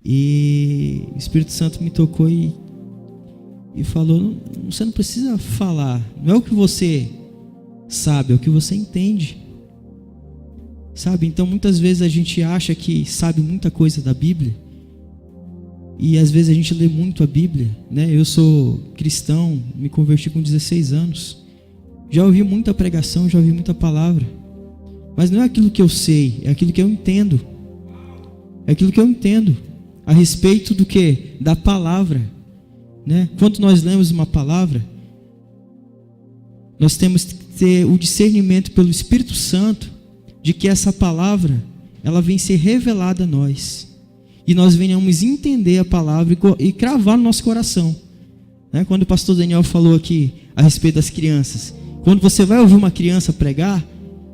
E o Espírito Santo me tocou e falou: você não precisa falar, não é o que você sabe, é o que você entende. Sabe, então muitas vezes a gente acha que sabe muita coisa da Bíblia, e às vezes a gente lê muito a Bíblia, né? Eu sou cristão, me converti com 16 anos, já ouvi muita pregação, já ouvi muita palavra, mas não é aquilo que eu sei, é aquilo que eu entendo. É aquilo que eu entendo a respeito do que? Da palavra, né? Quando nós lemos uma palavra, nós temos que ter o discernimento pelo Espírito Santo de que essa palavra, ela vem ser revelada a nós, e nós venhamos entender a palavra e cravar no nosso coração, né? Quando o pastor Daniel falou aqui a respeito das crianças, quando você vai ouvir uma criança pregar,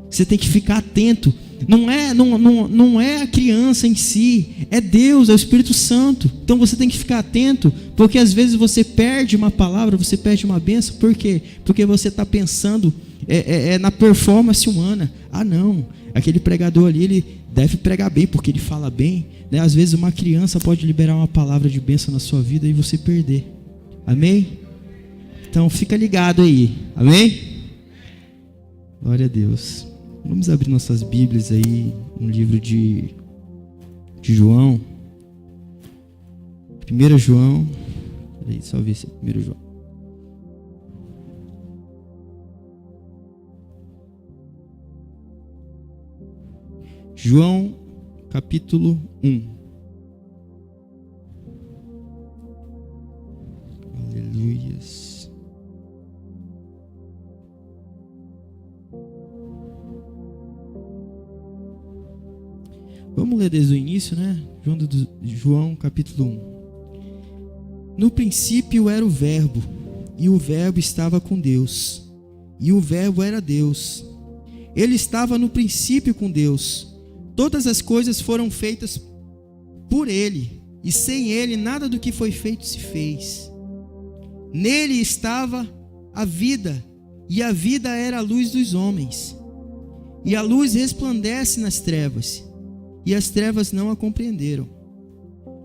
você tem que ficar atento. Não é a criança em si, é Deus, é o Espírito Santo. Então você tem que ficar atento, porque às vezes você perde uma palavra, você perde uma bênção. Por quê? Porque você está pensando na performance humana. Ah não, aquele pregador ali, ele deve pregar bem, porque ele fala bem, né? Às vezes uma criança pode liberar uma palavra de bênção na sua vida e você perder. Amém? Então fica ligado aí. Amém? Glória a Deus. Vamos abrir nossas Bíblias aí no livro de João. 1 João. Peraí, só ver se é 1 João. João, capítulo 1. Aleluias. Vamos ler desde o início, né? João capítulo 1. No princípio era o Verbo, e o Verbo estava com Deus, e o Verbo era Deus. Ele estava no princípio com Deus. Todas as coisas foram feitas por Ele, e sem Ele nada do que foi feito se fez. Nele estava a vida, e a vida era a luz dos homens. E a luz resplandece nas trevas, e as trevas não a compreenderam.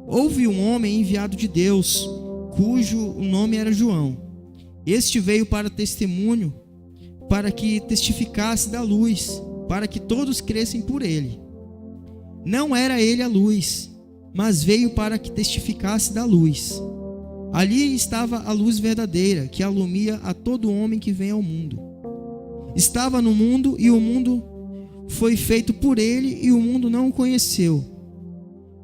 Houve um homem enviado de Deus, cujo nome era João. Este veio para testemunho, para que testificasse da luz, para que todos crescem por ele. Não era ele a luz, mas veio para que testificasse da luz. Ali estava a luz verdadeira, que alumia a todo homem que vem ao mundo. Estava no mundo, e o mundo foi feito por ele, e o mundo não o conheceu.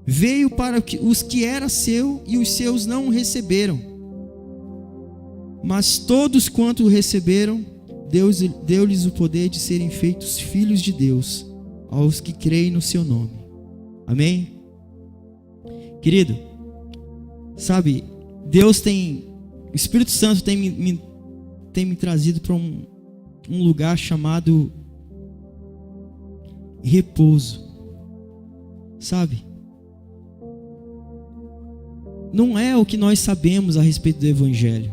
Veio para os que era seu, e os seus não o receberam. Mas todos quanto o receberam, Deus deu-lhes o poder de serem feitos filhos de Deus, aos que creem no seu nome. Amém? Querido, sabe, o Espírito Santo tem me trazido para um lugar chamado repouso, sabe? Não é o que nós sabemos a respeito do Evangelho,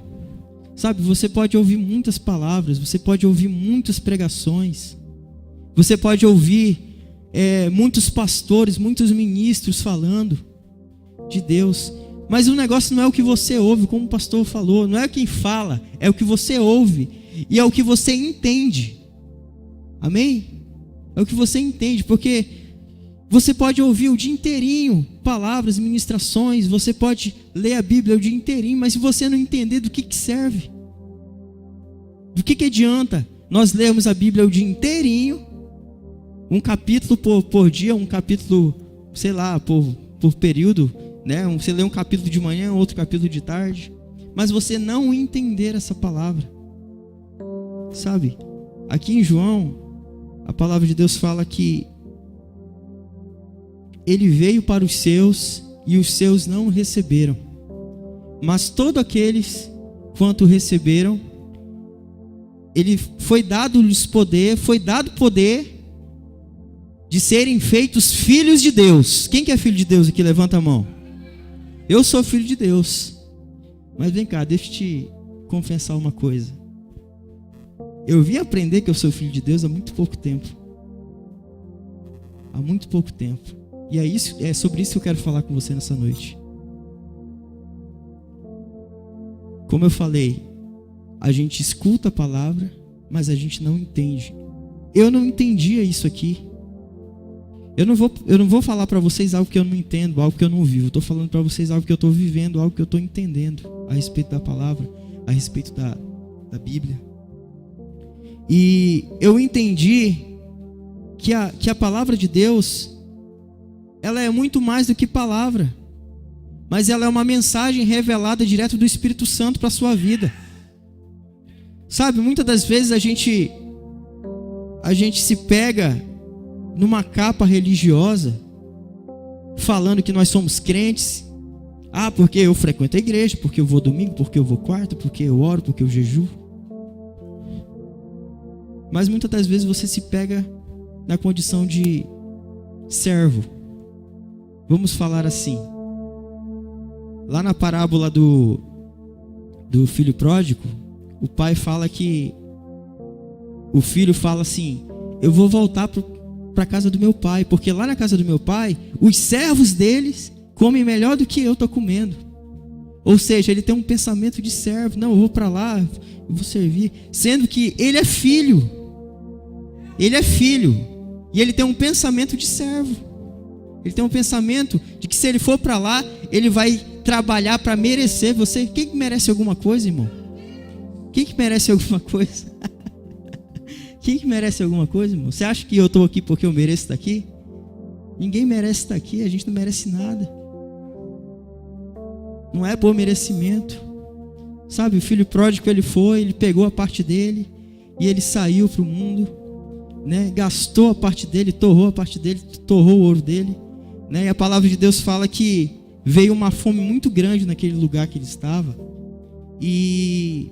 sabe? Você pode ouvir muitas palavras, você pode ouvir muitas pregações, você pode ouvir muitos pastores, muitos ministros falando de Deus, mas o negócio não é o que você ouve, como o pastor falou, não é quem fala, é o que você ouve, e é o que você entende. Amém? É o que você entende, porque você pode ouvir o dia inteirinho palavras, ministrações, você pode ler a Bíblia o dia inteirinho, mas se você não entender do que serve, do que adianta nós lermos a Bíblia o dia inteirinho, um capítulo por dia, um capítulo, sei lá, por período, né? Você lê um capítulo de manhã, outro capítulo de tarde, mas você não entender essa palavra, sabe? Aqui em João, a palavra de Deus fala que ele veio para os seus, e os seus não o receberam. Mas todos aqueles quanto receberam, foi dado poder de serem feitos filhos de Deus. Quem que é filho de Deus aqui? Levanta a mão. Eu sou filho de Deus. Mas vem cá, deixa eu te confessar uma coisa. Eu vim aprender que eu sou filho de Deus há muito pouco tempo. Há muito pouco tempo. E é sobre isso que eu quero falar com você nessa noite. Como eu falei, a gente escuta a palavra, mas a gente não entende. Eu não entendia isso aqui. Eu não vou falar para vocês algo que eu não entendo, algo que eu não vivo. Eu estou falando para vocês algo que eu estou vivendo, algo que eu estou entendendo a respeito da palavra, a respeito da Bíblia. E eu entendi que a palavra de Deus, ela é muito mais do que palavra, mas ela é uma mensagem revelada direto do Espírito Santo para a sua vida. Sabe, muitas das vezes a gente se pega numa capa religiosa, falando que nós somos crentes. Porque eu frequento a igreja, porque eu vou domingo, porque eu vou quarta, porque eu oro, porque eu jejuo. Mas muitas das vezes você se pega na condição de servo. Vamos falar assim. Lá na parábola do filho pródigo, o pai fala que o filho fala assim: eu vou voltar para a casa do meu pai, porque lá na casa do meu pai, os servos deles comem melhor do que eu estou comendo. Ou seja, ele tem um pensamento de servo. Não, eu vou para lá, eu vou servir. Sendo que ele é filho. Ele é filho. E ele tem um pensamento de servo. Ele tem um pensamento de que se ele for para lá, ele vai trabalhar para merecer. Quem que merece alguma coisa, irmão? Quem que merece alguma coisa? Quem que merece alguma coisa, irmão? Você acha que eu estou aqui porque eu mereço estar aqui? Ninguém merece estar aqui, a gente não merece nada. Não é por merecimento. Sabe, o filho pródigo, ele pegou a parte dele e ele saiu para o mundo, né? Gastou a parte dele, torrou a parte dele, torrou o ouro dele, né? E a palavra de Deus fala que veio uma fome muito grande naquele lugar que ele estava. E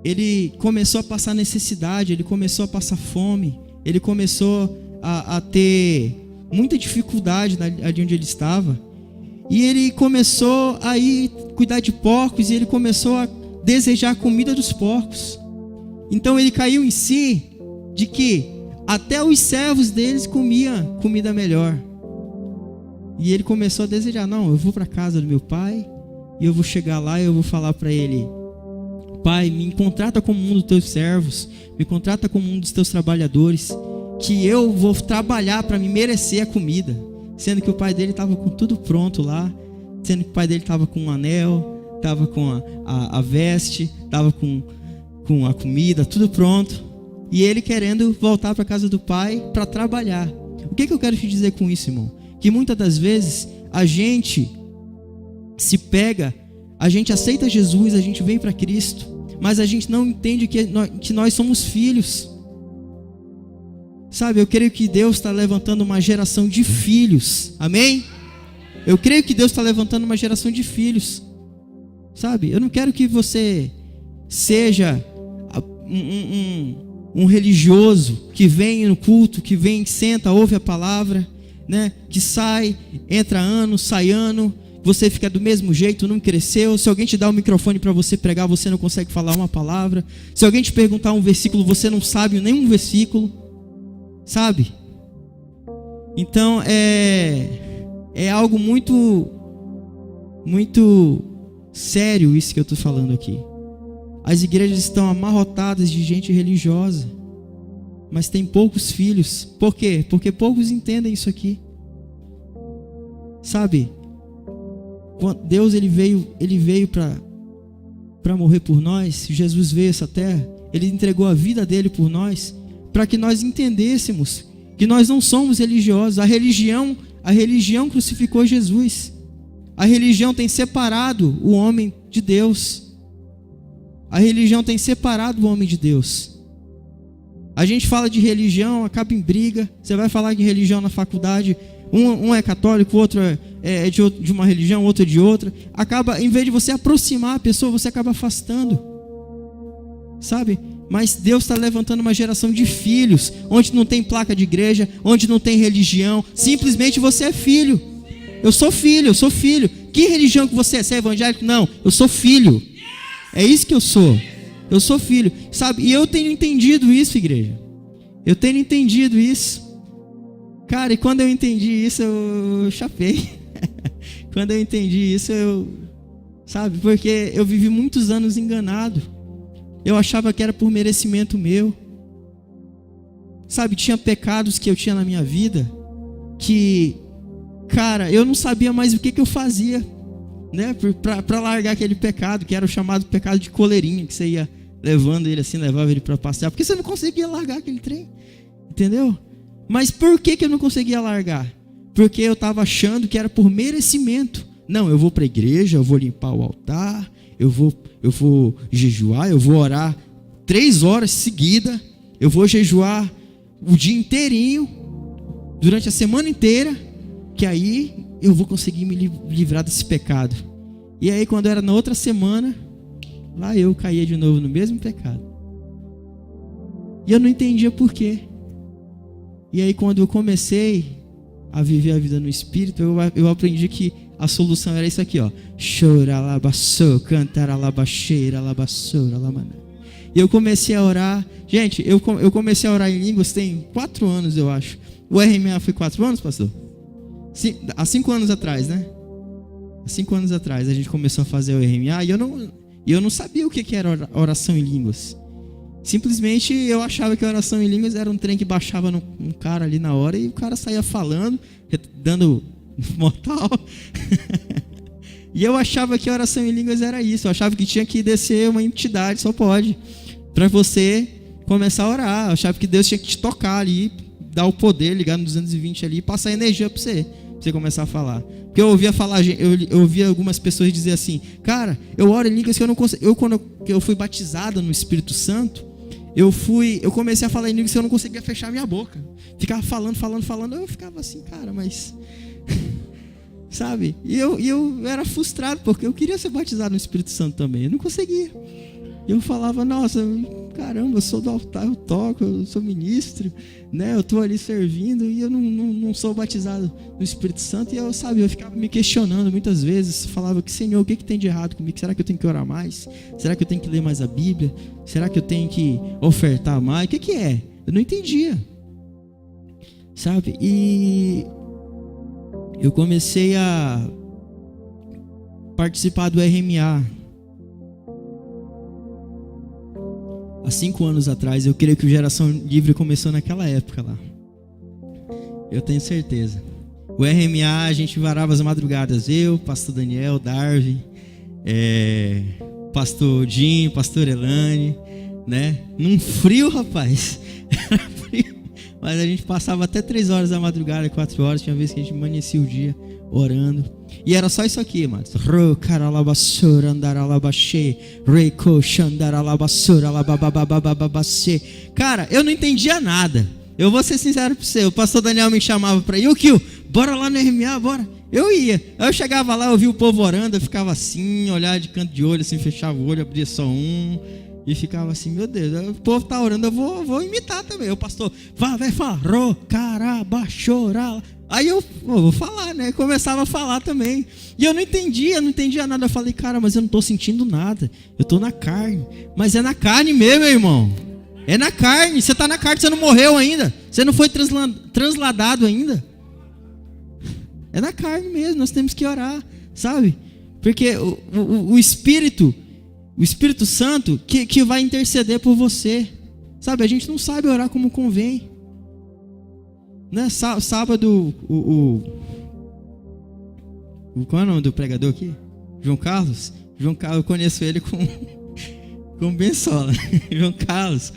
ele começou a passar necessidade, ele começou a passar fome, ele começou a ter muita dificuldade ali onde ele estava. E ele começou a ir cuidar de porcos, e ele começou a desejar a comida dos porcos. Então ele caiu em si de que até os servos deles comiam comida melhor. E ele começou a desejar: não, eu vou para a casa do meu pai, e eu vou chegar lá e eu vou falar para ele: Pai, me contrata como um dos teus servos, me contrata como um dos teus trabalhadores, que eu vou trabalhar para me merecer a comida. Sendo que o pai dele estava com tudo pronto lá, sendo que o pai dele estava com um anel, estava com a veste, estava com a comida, tudo pronto. E ele querendo voltar para a casa do pai para trabalhar. O que eu quero te dizer com isso, irmão? Que muitas das vezes a gente se pega, a gente aceita Jesus, a gente vem para Cristo, mas a gente não entende que nós somos filhos. Sabe, eu creio que Deus está levantando uma geração de filhos. Amém? Eu creio que Deus está levantando uma geração de filhos. Sabe, eu não quero que você seja um religioso que vem no culto, que vem, senta, ouve a palavra, né? Que sai, entra ano, sai ano, você fica do mesmo jeito, não cresceu. Se alguém te dá o microfone para você pregar, você não consegue falar uma palavra. Se alguém te perguntar um versículo, você não sabe nenhum versículo. Sabe? Então é algo muito sério isso que eu estou falando aqui. As igrejas estão amarrotadas de gente religiosa, mas tem poucos filhos. Por quê? Porque poucos entendem isso aqui. Sabe? Deus ele veio para morrer por nós. Jesus veio a essa terra, ele entregou a vida dele por nós, para que nós entendêssemos que nós não somos religiosos. A religião crucificou Jesus. A religião tem separado o homem de Deus. A religião tem separado o homem de Deus. A gente fala de religião, acaba em briga. Você vai falar de religião na faculdade, um é católico, o outro é de uma religião, outro é de outra. Acaba, em vez de você aproximar a pessoa, você acaba afastando. Sabe? Mas Deus está levantando uma geração de filhos, onde não tem placa de igreja, onde não tem religião. Simplesmente você é filho. Eu sou filho. Que religião que você é? Você é evangélico? Não, eu sou filho. É isso que eu sou. Eu sou filho, sabe? E eu tenho entendido isso, igreja. Eu tenho entendido isso. Cara, e quando eu entendi isso, eu chapei. Quando eu entendi isso, sabe, porque eu vivi muitos anos enganado. Eu achava que era por merecimento meu. Sabe, tinha pecados que eu tinha na minha vida que, cara, eu não sabia mais o que eu fazia, né, para largar aquele pecado, que era o chamado pecado de coleirinha, que você ia levando ele assim, levava ele para passear, porque você não conseguia largar aquele trem, entendeu? Mas por que eu não conseguia largar? Porque eu estava achando que era por merecimento. Não, eu vou para a igreja, eu vou limpar o altar, eu vou jejuar, eu vou orar 3 horas seguidas, eu vou jejuar o dia inteirinho, durante a semana inteira, que aí eu vou conseguir me livrar desse pecado. E aí quando era na outra semana, lá eu caía de novo no mesmo pecado. E eu não entendia por quê. E aí quando eu comecei a viver a vida no Espírito, eu aprendi que a solução era isso aqui, ó. Chora, alabaçou, cantar, alabaxeira, alabaçoura, alamaná. E eu comecei a orar. Gente, eu comecei a orar em línguas tem 4 anos, eu acho. O RMA foi 4 anos, pastor? Há 5 anos atrás, né? Há 5 anos atrás a gente começou a fazer o RMA e eu não sabia o que era oração em línguas. Simplesmente eu achava que a oração em línguas era um trem que baixava num cara ali na hora e o cara saía falando, dando mortal. E eu achava que a oração em línguas era isso. Eu achava que tinha que descer uma entidade, só pode, para você começar a orar. Eu achava que Deus tinha que te tocar ali, dar o poder, ligar no 220 ali e passar energia para você começar a falar. Porque eu ouvia algumas pessoas dizer assim: cara, eu oro em línguas que eu não consigo. Quando eu fui batizado no Espírito Santo, eu comecei a falar em línguas que eu não conseguia fechar minha boca. Ficava falando. Eu ficava assim, cara, mas sabe? E eu era frustrado, porque eu queria ser batizado no Espírito Santo também. Eu não conseguia. Eu falava: nossa, caramba, eu sou do altar, eu toco, eu sou ministro, né? Eu estou ali servindo e eu não sou batizado no Espírito Santo. E eu ficava me questionando muitas vezes. Falava que, Senhor, o que tem de errado comigo? Será que eu tenho que orar mais? Será que eu tenho que ler mais a Bíblia? Será que eu tenho que ofertar mais? O que é? Eu não entendia, sabe? E eu comecei a participar do RMA há 5 anos atrás. Eu creio que o Geração Livre começou naquela época lá. Eu tenho certeza. O RMA, a gente varava as madrugadas. Eu, pastor Daniel, Darwin, pastor Dinho, pastor Elane, né? Num frio, rapaz. Era frio. Mas a gente passava até 3 horas da madrugada, 4 horas. Tinha vez que a gente amanhecia o dia orando. E era só isso aqui, mano. Cara, eu não entendia nada. Eu vou ser sincero pra você. O pastor Daniel me chamava pra ir. Kio, bora lá no RMA, bora. Eu ia. Eu chegava lá, eu via o povo orando. Eu ficava assim, olhava de canto de olho, assim, fechava o olho, abria só um. E ficava assim, meu Deus, o povo tá orando, eu vou imitar também. O pastor, vai falar, aí eu vou falar, né? Começava a falar também. E eu não entendia nada. Eu falei, cara, mas eu não tô sentindo nada. Eu tô na carne. Mas é na carne mesmo, meu irmão. É na carne. Você tá na carne, você não morreu ainda. Você não foi transladado ainda. É na carne mesmo, nós temos que orar, sabe? Porque o Espírito Santo que vai interceder por você, sabe? A gente não sabe orar como convém, né? Sábado, qual é o nome do pregador aqui? João Carlos, eu conheço ele com Bensola. João Carlos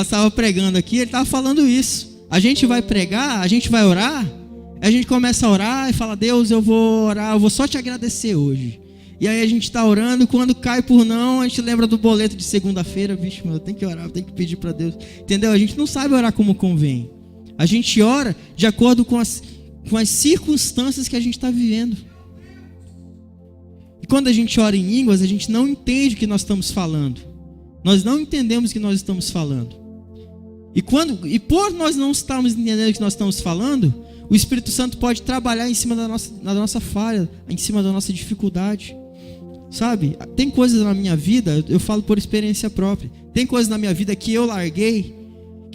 estava pregando aqui, ele estava falando isso. A gente vai pregar, a gente vai orar, a gente começa a orar e fala: Deus, eu vou orar, eu vou só te agradecer hoje. E aí a gente está orando, quando cai por não, a gente lembra do boleto de segunda-feira. Vixe, eu tenho que orar, eu tenho que pedir para Deus. Entendeu? A gente não sabe orar como convém. A gente ora de acordo com as circunstâncias que a gente está vivendo. E quando a gente ora em línguas, a gente não entende o que nós estamos falando. Nós não entendemos o que nós estamos falando. E por nós não estarmos entendendo o que nós estamos falando, o Espírito Santo pode trabalhar em cima da nossa falha, em cima da nossa dificuldade. Sabe? Tem coisas na minha vida, eu falo por experiência própria. Tem coisas na minha vida que eu larguei,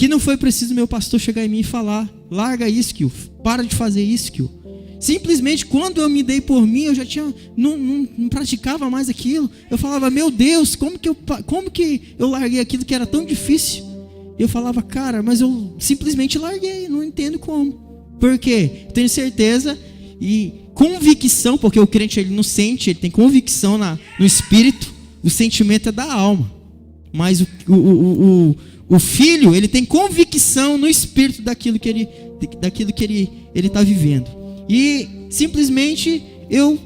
que não foi preciso meu pastor chegar em mim e falar: larga isso, Kio, para de fazer isso, Kio. Simplesmente quando eu me dei por mim, eu já tinha, não praticava mais aquilo. Eu falava: meu Deus, como que eu larguei aquilo que era tão difícil? E eu falava: cara, mas eu simplesmente larguei, não entendo como. Por quê? Tenho certeza e convicção, porque o crente ele não sente, ele tem convicção no espírito, o sentimento é da alma. Mas o filho, ele tem convicção no espírito daquilo que ele está vivendo. E simplesmente eu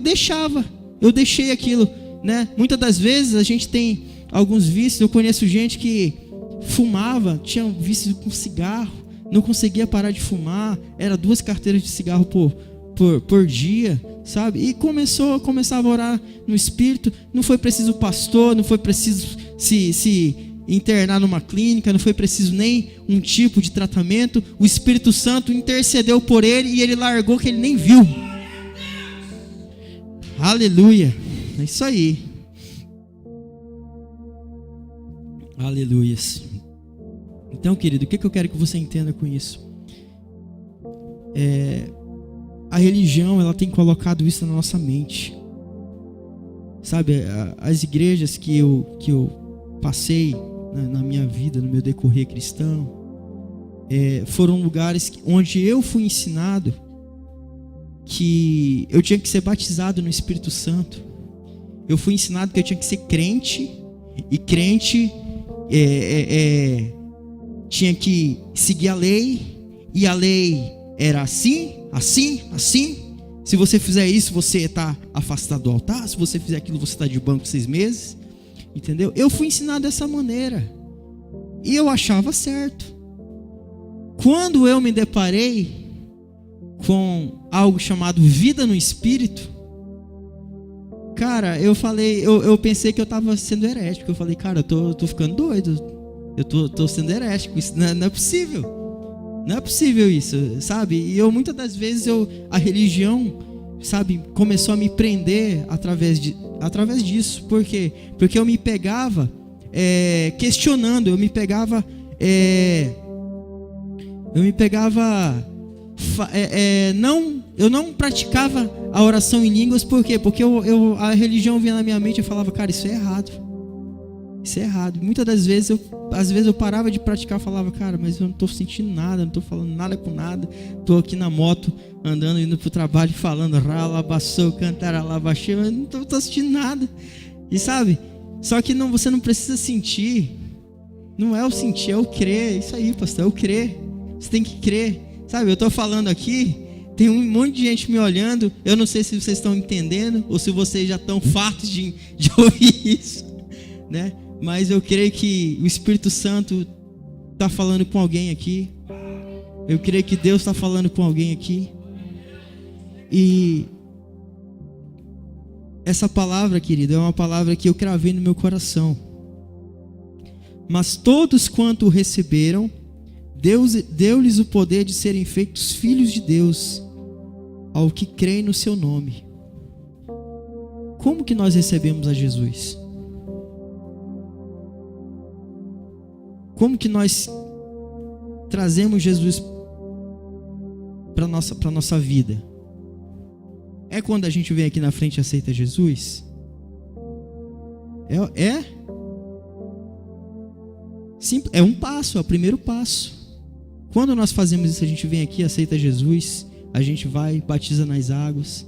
deixei aquilo, né? Muitas das vezes a gente tem alguns vícios. Eu conheço gente que fumava, tinha vício com cigarro, não conseguia parar de fumar, era 2 carteiras de cigarro por dia, sabe? E começava a orar no espírito. Não foi preciso pastor, não foi preciso se internar numa clínica, não foi preciso nem um tipo de tratamento. O Espírito Santo intercedeu por ele e ele largou que ele nem viu. Aleluia, é isso aí. Aleluias. Então, querido, o que eu quero que você entenda com isso? A religião, ela tem colocado isso na nossa mente. Sabe, as igrejas que eu passei na minha vida, no meu decorrer cristão, foram lugares onde eu fui ensinado que eu tinha que ser batizado no Espírito Santo. Eu fui ensinado que eu tinha que ser crente, e crente tinha que seguir a lei, e a lei era assim, assim, assim. Se você fizer isso, você está afastado do altar. Se você fizer aquilo, você está de banco 6 meses. Entendeu? Eu fui ensinado dessa maneira e eu achava certo. Quando eu me deparei com algo chamado vida no Espírito, cara, eu pensei que eu estava sendo herético. Eu falei: cara, eu tô ficando doido. Eu tô sendo herético. Isso não é possível. Não é possível isso, sabe? E muitas das vezes a religião, sabe, começou a me prender através disso. Por quê? Porque eu me pegava questionando, eu não praticava a oração em línguas. Por quê? Porque a religião vinha na minha mente e eu falava: cara, isso é errado. Isso é errado. Muitas das vezes às vezes eu parava de praticar, falava: cara, mas eu não estou sentindo nada, não estou falando nada com nada. Estou aqui na moto, andando, indo para o trabalho, falando ralabaçou, cantaralabaxou, eu não estou sentindo nada. E sabe, só que você não precisa sentir. Não é o sentir, é o crer. Isso aí, pastor, é o crer. Você tem que crer. Sabe, eu estou falando aqui, tem um monte de gente me olhando. Eu não sei se vocês estão entendendo ou se vocês já estão fartos de ouvir isso, né? Mas eu creio que o Espírito Santo está falando com alguém aqui. Eu creio que Deus está falando com alguém aqui. E essa palavra, querido, é uma palavra que eu cravei no meu coração. Mas todos quanto o receberam, Deus deu-lhes o poder de serem feitos filhos de Deus, ao que creem no seu nome. Como que nós recebemos a Jesus? Como que nós trazemos Jesus para a nossa vida? É quando a gente vem aqui na frente e aceita Jesus? É um passo, é o primeiro passo. Quando nós fazemos isso, a gente vem aqui, aceita Jesus, a gente vai, batiza nas águas.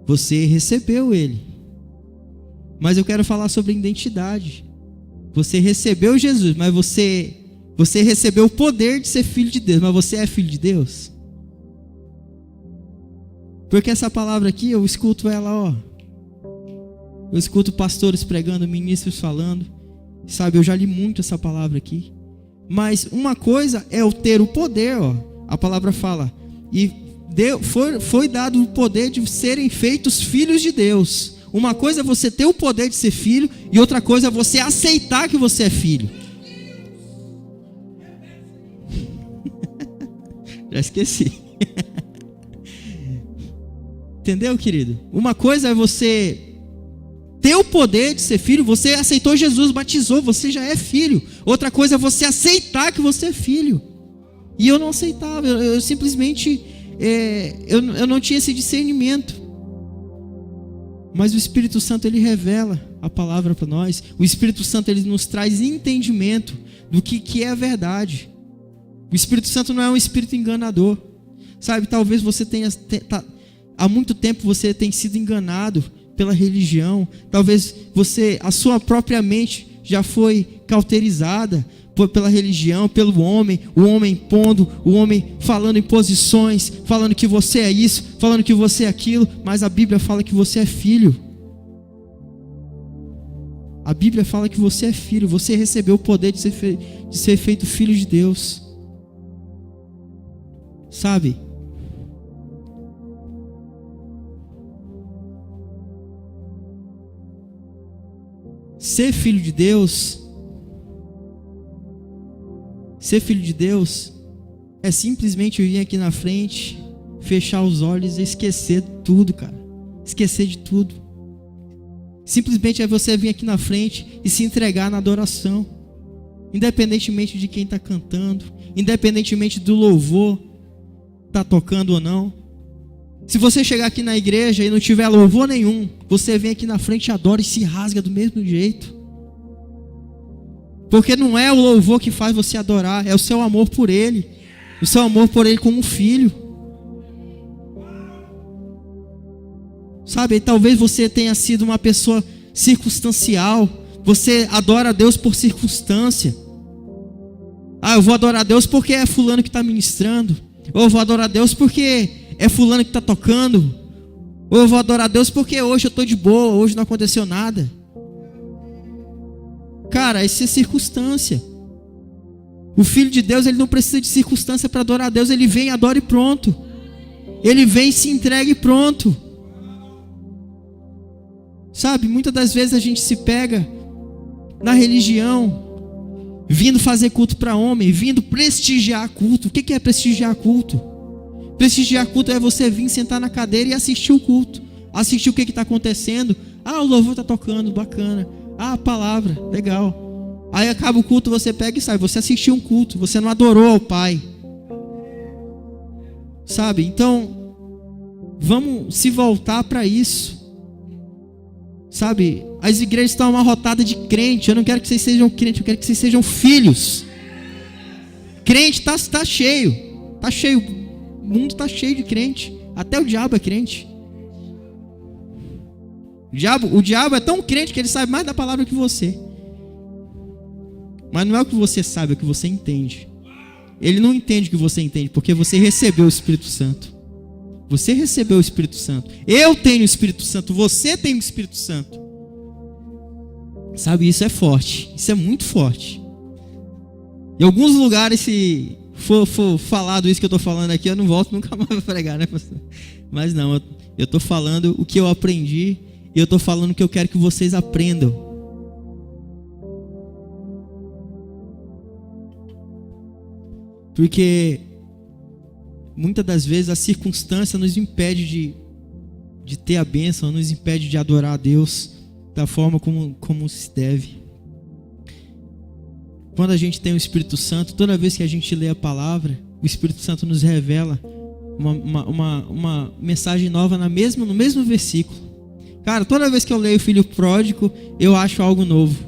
Você recebeu Ele. Mas eu quero falar sobre identidade. Você recebeu Jesus, mas você recebeu o poder de ser filho de Deus, mas você é filho de Deus? Porque essa palavra aqui, eu escuto ela, eu escuto pastores pregando, ministros falando, sabe, eu já li muito essa palavra aqui. Mas uma coisa é eu ter o poder, a palavra fala, e foi dado o poder de serem feitos filhos de Deus. Uma coisa é você ter o poder de ser filho, e outra coisa é você aceitar que você é filho. Já esqueci. Entendeu, querido? Uma coisa é você ter o poder de ser filho, você aceitou Jesus, batizou, você já é filho. Outra coisa é você aceitar que você é filho. E eu não aceitava, eu simplesmente, eu não tinha esse discernimento. Mas o Espírito Santo, ele revela a palavra para nós. O Espírito Santo, ele nos traz entendimento do que é a verdade. O Espírito Santo não é um espírito enganador. Sabe, talvez você há muito tempo você tenha sido enganado pela religião. Talvez a sua própria mente já foi cauterizada pela religião, pelo homem, o homem impondo, o homem falando em posições, falando que você é isso, falando que você é aquilo, mas a Bíblia fala que você é filho. A Bíblia fala que você é filho, você recebeu o poder de ser feito filho de Deus. Sabe? Ser filho de Deus é simplesmente vir aqui na frente, fechar os olhos e esquecer tudo, cara. Esquecer de tudo. Simplesmente é você vir aqui na frente e se entregar na adoração. Independentemente de quem está cantando, independentemente do louvor está tocando ou não. Se você chegar aqui na igreja e não tiver louvor nenhum, você vem aqui na frente, adora e se rasga do mesmo jeito. Porque não é o louvor que faz você adorar, é o seu amor por Ele. O seu amor por Ele como um filho. Sabe, talvez você tenha sido uma pessoa circunstancial. Você adora a Deus por circunstância. Eu vou adorar a Deus porque é fulano que está ministrando. Ou eu vou adorar a Deus porque é fulano que está tocando. Ou eu vou adorar a Deus porque hoje eu estou de boa, hoje não aconteceu nada. Cara, isso é circunstância. O Filho de Deus, ele não precisa de circunstância para adorar a Deus. Ele vem, adora e pronto. Ele vem, se entrega e pronto. Sabe, muitas das vezes a gente se pega na religião, vindo fazer culto para homem, vindo prestigiar culto. O que é prestigiar culto? Prestigiar culto é você vir sentar na cadeira e assistir o culto. Assistir o que está acontecendo. O louvor está tocando, bacana. A palavra, legal. Aí acaba o culto, você pega e sai. Você assistiu um culto, você não adorou ao Pai. Sabe, então vamos se voltar para isso. Sabe, as igrejas estão amarrotadas de crente. Eu não quero que vocês sejam crentes, eu quero que vocês sejam filhos. Crente está cheio. Está cheio. O mundo está cheio de crente. Até o diabo é crente. O diabo é tão crente que ele sabe mais da palavra que você. Mas não é o que você sabe, é o que você entende. Ele não entende o que você entende, porque você recebeu o Espírito Santo. Você recebeu o Espírito Santo. Eu tenho o Espírito Santo, você tem o Espírito Santo. Sabe, isso é forte. Isso é muito forte. Em alguns lugares, se for falado isso que eu estou falando aqui, eu não volto nunca mais para pregar, né, pastor? Mas não, eu estou falando o que eu aprendi. E eu estou falando o que eu quero que vocês aprendam. Porque muitas das vezes a circunstância nos impede de ter a bênção, nos impede de adorar a Deus da forma como se deve. Quando a gente tem o Espírito Santo, toda vez que a gente lê a palavra, o Espírito Santo nos revela uma mensagem nova no mesmo versículo. Cara, toda vez que eu leio o Filho Pródigo, eu acho algo novo.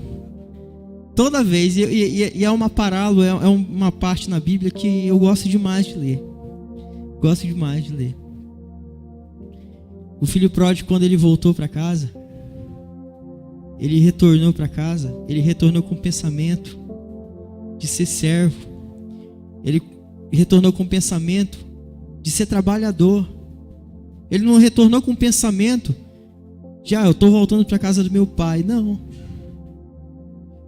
Toda vez. E é uma parábola, é uma parte na Bíblia que eu gosto demais de ler. Gosto demais de ler. O Filho Pródigo, quando ele voltou para casa, ele retornou para casa, ele retornou com o pensamento de ser servo. Ele retornou com o pensamento de ser trabalhador. Ele não retornou com o pensamento eu estou voltando para a casa do meu pai. Não.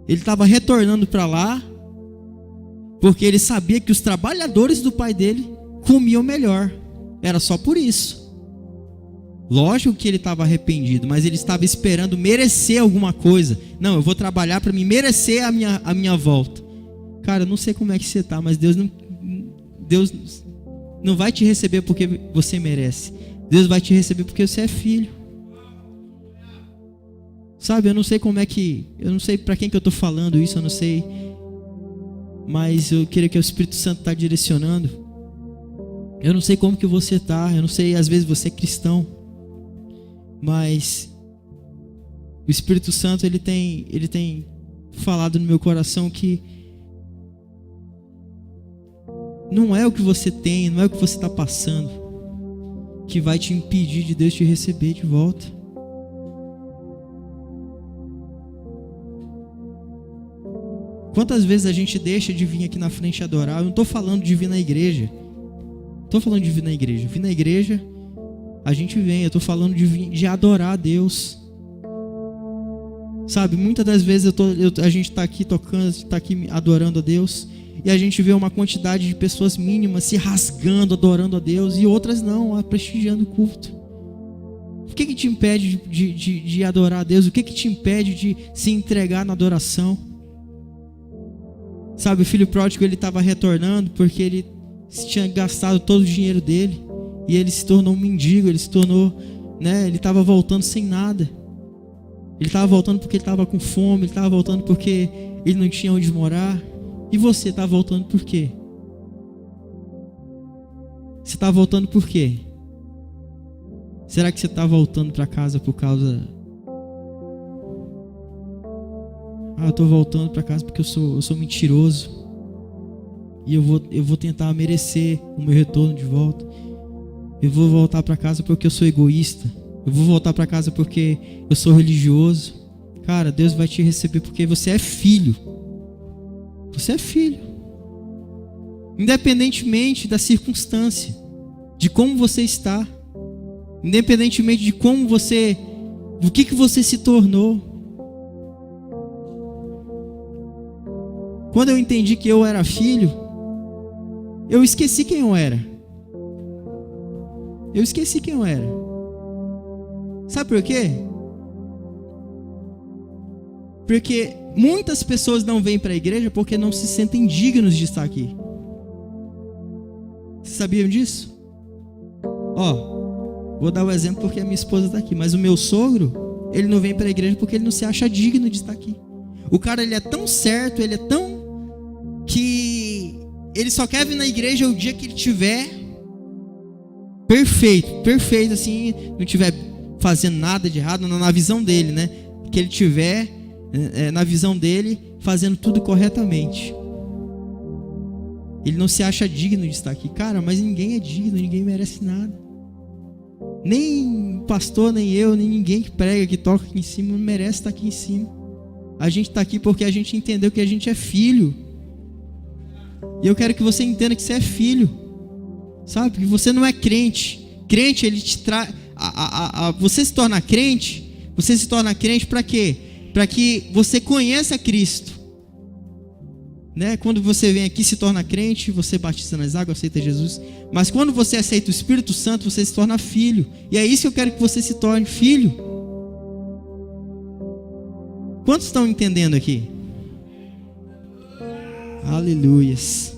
Ele estava retornando para lá porque ele sabia que os trabalhadores do pai dele comiam melhor. Era só por isso. Lógico que ele estava arrependido, mas ele estava esperando merecer alguma coisa. Não, eu vou trabalhar para me merecer a minha volta. Cara, eu não sei como é que você está, mas Deus não vai te receber porque você merece. Deus vai te receber porque você é filho. Sabe, eu não sei para quem que eu estou falando isso, eu não sei. mas eu creio que o Espírito Santo está direcionando. Eu não sei como que você está, eu não sei, às vezes você é cristão, mas o Espírito Santo ele tem falado no meu coração que não é o que você tem, não é o que você está passando que vai te impedir de Deus te receber de volta. Quantas vezes a gente deixa de vir aqui na frente adorar? Eu não estou falando de vir na igreja. Estou falando de vir na igreja. Vir na igreja, a gente vem. Eu estou falando de adorar a Deus. Sabe, muitas das vezes a gente está aqui tocando, está aqui adorando a Deus, e a gente vê uma quantidade de pessoas mínimas se rasgando, adorando a Deus, e outras não, prestigiando o culto. O que te impede de adorar a Deus? O que te impede de se entregar na adoração? Sabe, o filho pródigo, ele estava retornando porque ele tinha gastado todo o dinheiro dele, e ele se tornou um mendigo, ele se tornou, ele estava voltando sem nada. Ele estava voltando porque ele estava com fome, ele estava voltando porque ele não tinha onde morar. E você está voltando por quê? Você está voltando por quê? Será que você está voltando para casa por causa... eu estou voltando para casa porque eu sou mentiroso. E eu vou tentar merecer o meu retorno de volta. Eu vou voltar para casa porque eu sou egoísta. Eu vou voltar para casa porque eu sou religioso. Cara, Deus vai te receber porque você é filho. Você é filho. Independentemente da circunstância, de como você está, independentemente de como do que você se tornou. Quando eu entendi que eu era filho, eu esqueci quem eu era. Eu esqueci quem eu era. Sabe por quê? Porque muitas pessoas não vêm para a igreja porque não se sentem dignos de estar aqui. Vocês sabiam disso? Vou dar o exemplo porque a minha esposa está aqui, mas o meu sogro, ele não vem para a igreja porque ele não se acha digno de estar aqui. O cara, ele é tão certo, ele é tão que ele só quer vir na igreja o dia que ele tiver perfeito assim, não tiver fazendo nada de errado, na visão dele, que ele tiver na visão dele fazendo tudo corretamente. Ele não se acha digno de estar aqui. Cara, mas ninguém é digno, ninguém merece nada. Nem pastor, nem eu, nem ninguém que prega, que toca aqui em cima não merece estar aqui em cima. A gente está aqui porque a gente entendeu que a gente é filho. E eu quero que você entenda que você é filho. Sabe? Que você não é crente. Crente, ele te traz... Você se torna crente. Você se torna crente para quê? Para que você conheça Cristo. Quando você vem aqui, se torna crente, você batiza nas águas, aceita Jesus. Mas quando você aceita o Espírito Santo, você se torna filho. E é isso que eu quero que você se torne, filho. Quantos estão entendendo aqui? Aleluias.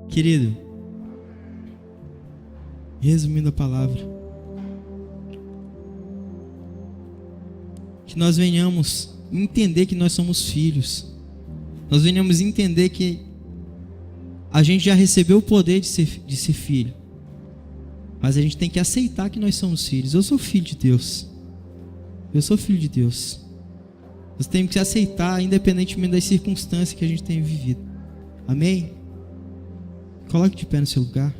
Querido, resumindo a palavra, que nós venhamos entender que nós somos filhos. Nós venhamos entender que a gente já recebeu o poder de ser filho, mas a gente tem que aceitar que nós somos filhos. Eu sou filho de Deus. Eu sou filho de Deus. Nós temos que aceitar, independentemente das circunstâncias que a gente tem vivido. Amém? Coloque de pé no seu lugar.